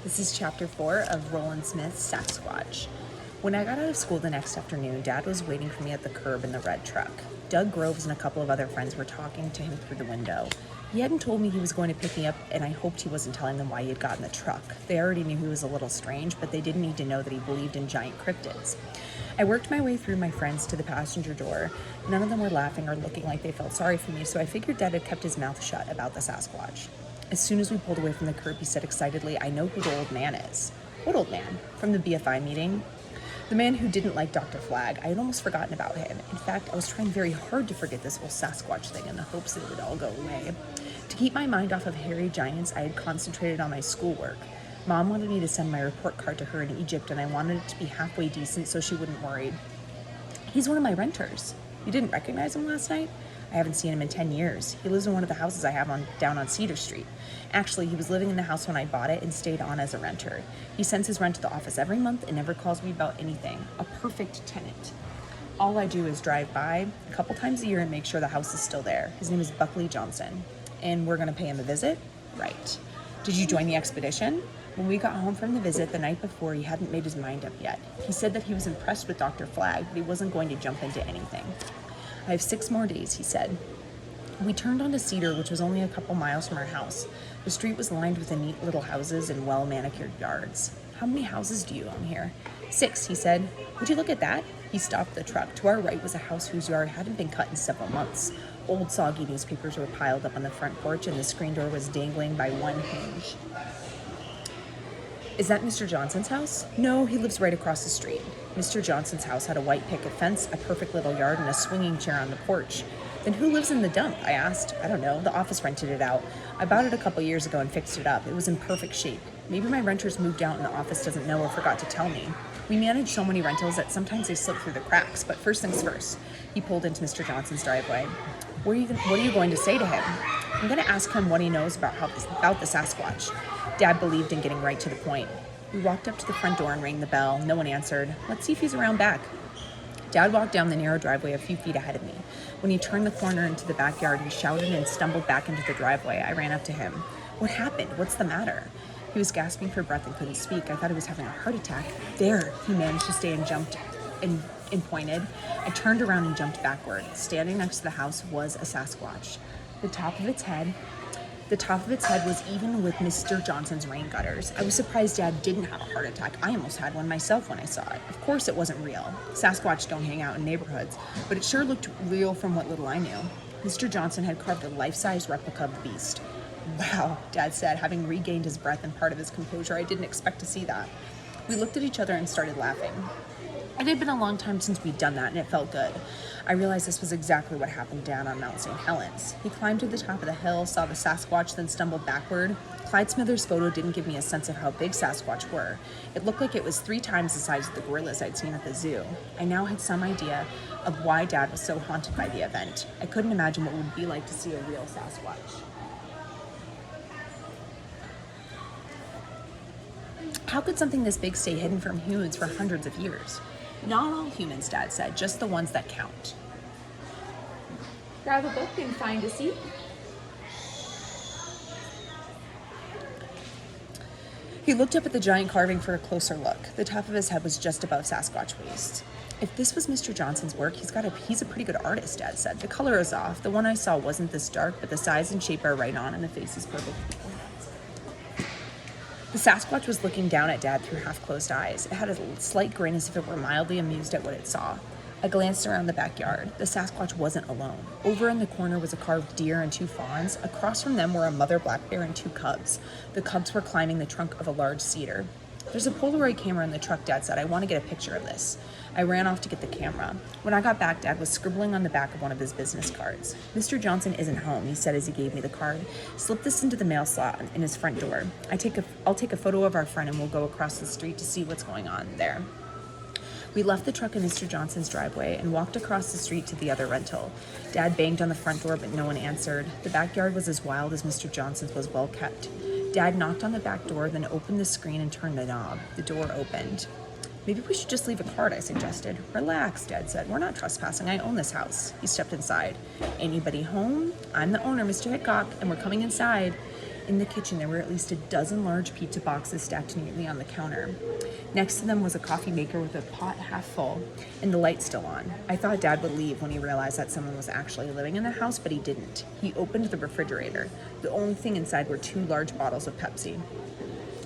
This is chapter 4 of Roland Smith's Sasquatch. When I got out of school the next afternoon, Dad was waiting for me at the curb in the red truck. Doug Groves and a couple of other friends were talking to him through the window. He hadn't told me he was going to pick me up, and I hoped he wasn't telling them why he had gotten the truck. They already knew he was a little strange, but they didn't need to know that he believed in giant cryptids. I worked my way through my friends to the passenger door. None of them were laughing or looking like they felt sorry for me, so I figured Dad had kept his mouth shut about the Sasquatch. As soon as we pulled away from the curb, he said excitedly, "I know who the old man is." "What old man?" "From the BFI meeting." "The man who didn't like Dr. Flagg. I had almost forgotten about him. In fact, I was trying very hard to forget this whole Sasquatch thing in the hopes that it would all go away. To keep my mind off of hairy giants, I had concentrated on my schoolwork. Mom wanted me to send my report card to her in Egypt, and I wanted it to be halfway decent so she wouldn't worry. "He's one of my renters." "You didn't recognize him last night?" "I haven't seen him in 10 years. He lives in one of the houses I have down on Cedar Street. Actually, he was living in the house when I bought it and stayed on as a renter. He sends his rent to the office every month and never calls me about anything. A perfect tenant. All I do is drive by a couple times a year and make sure the house is still there. His name is Buckley Johnson. And we're going to pay him a visit?" "Right." "Did you join the expedition?" "When we got home from the visit the night before, he hadn't made his mind up yet. He said that he was impressed with Dr. Flagg, but he wasn't going to jump into anything. I have 6 more days, he said." We turned onto Cedar, which was only a couple miles from our house. The street was lined with the neat little houses and well-manicured yards. "How many houses do you own here?" 6, he said. "Would you look at that?" He stopped the truck. To our right was a house whose yard hadn't been cut in several months. Old soggy newspapers were piled up on the front porch, and the screen door was dangling by one hinge. "Is that Mr. Johnson's house?" "No, he lives right across the street." Mr. Johnson's house had a white picket fence, a perfect little yard, and a swinging chair on the porch. "Then who lives in the dump?" I asked. "I don't know. The office rented it out. I bought it a couple years ago and fixed it up. It was in perfect shape. Maybe my renters moved out and the office doesn't know or forgot to tell me. We manage so many rentals that sometimes they slip through the cracks, but first things first." He pulled into Mr. Johnson's driveway. What are you going to say to him?" "I'm going to ask him what he knows about the Sasquatch." Dad believed in getting right to the point. We walked up to the front door and rang the bell. No one answered. "Let's see if he's around back." Dad walked down the narrow driveway a few feet ahead of me. When he turned the corner into the backyard, he shouted and stumbled back into the driveway. I ran up to him. "What happened? What's the matter?" He was gasping for breath and couldn't speak. I thought he was having a heart attack. "There," he managed to stay and jumped and pointed. I turned around and jumped backward. Standing next to the house was a Sasquatch. The top of its head was even with Mr. Johnson's rain gutters. I was surprised Dad didn't have a heart attack. I almost had one myself when I saw it. Of course it wasn't real. Sasquatch don't hang out in neighborhoods, but it sure looked real from what little I knew. Mr. Johnson had carved a life-size replica of the beast. "Wow," Dad said, having regained his breath and part of his composure. "I didn't expect to see that." We looked at each other and started laughing. It had been a long time since we'd done that, and it felt good. I realized this was exactly what happened down on Mount St. Helens. He climbed to the top of the hill, saw the Sasquatch, then stumbled backward. Clyde Smither's photo didn't give me a sense of how big Sasquatch were. It looked like it was 3 times the size of the gorillas I'd seen at the zoo. I now had some idea of why Dad was so haunted by the event. I couldn't imagine what it would be like to see a real Sasquatch. How could something this big stay hidden from humans for hundreds of years? "Not all humans," Dad said, "just the ones that count." Grab a book and find a seat. He looked up at the giant carving for a closer look. The top of his head was just above Sasquatch waist. "If this was Mr. Johnson's work, he's a pretty good artist," Dad said. "The color is off. The one I saw wasn't this dark, but the size and shape are right on, and the face is perfect." The Sasquatch was looking down at Dad through half-closed eyes. It had a slight grin as if it were mildly amused at what it saw. I glanced around the backyard. The Sasquatch wasn't alone. Over in the corner was a carved deer and 2 fawns. Across from them were a mother black bear and 2 cubs. The cubs were climbing the trunk of a large cedar. "There's a Polaroid camera in the truck," Dad said. "I want to get a picture of this." I ran off to get the camera. When I got back, Dad was scribbling on the back of one of his business cards. "Mr. Johnson isn't home," he said as he gave me the card. "Slip this into the mail slot in his front door. I'll take a photo of our friend and we'll go across the street to see what's going on there." We left the truck in Mr. Johnson's driveway and walked across the street to the other rental. Dad banged on the front door, but no one answered. The backyard was as wild as Mr. Johnson's was well kept. Dad knocked on the back door, then opened the screen and turned the knob. The door opened. "Maybe we should just leave a card," I suggested. "Relax," Dad said. "We're not trespassing. I own this house." He stepped inside. "Anybody home?" "I'm the owner, Mr. Hickok, and we're coming inside." In the kitchen, there were at least a dozen large pizza boxes stacked neatly on the counter. Next to them was a coffee maker with a pot half full and the light still on. I thought Dad would leave when he realized that someone was actually living in the house, but he didn't. He opened the refrigerator. The only thing inside were 2 large bottles of Pepsi.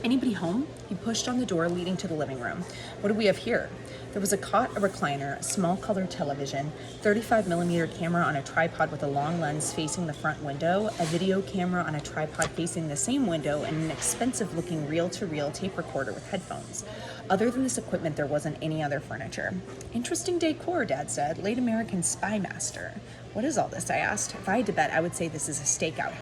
"Anybody home?" He pushed on the door leading to the living room. "What do we have here?" There was a cot, a recliner, a small color television, 35mm camera on a tripod with a long lens facing the front window, a video camera on a tripod facing the same window, and an expensive-looking reel-to-reel tape recorder with headphones. Other than this equipment, there wasn't any other furniture. "Interesting decor," Dad said. "Late American spy master." "What is all this?" I asked. If I had to bet, I would say this is a stakeout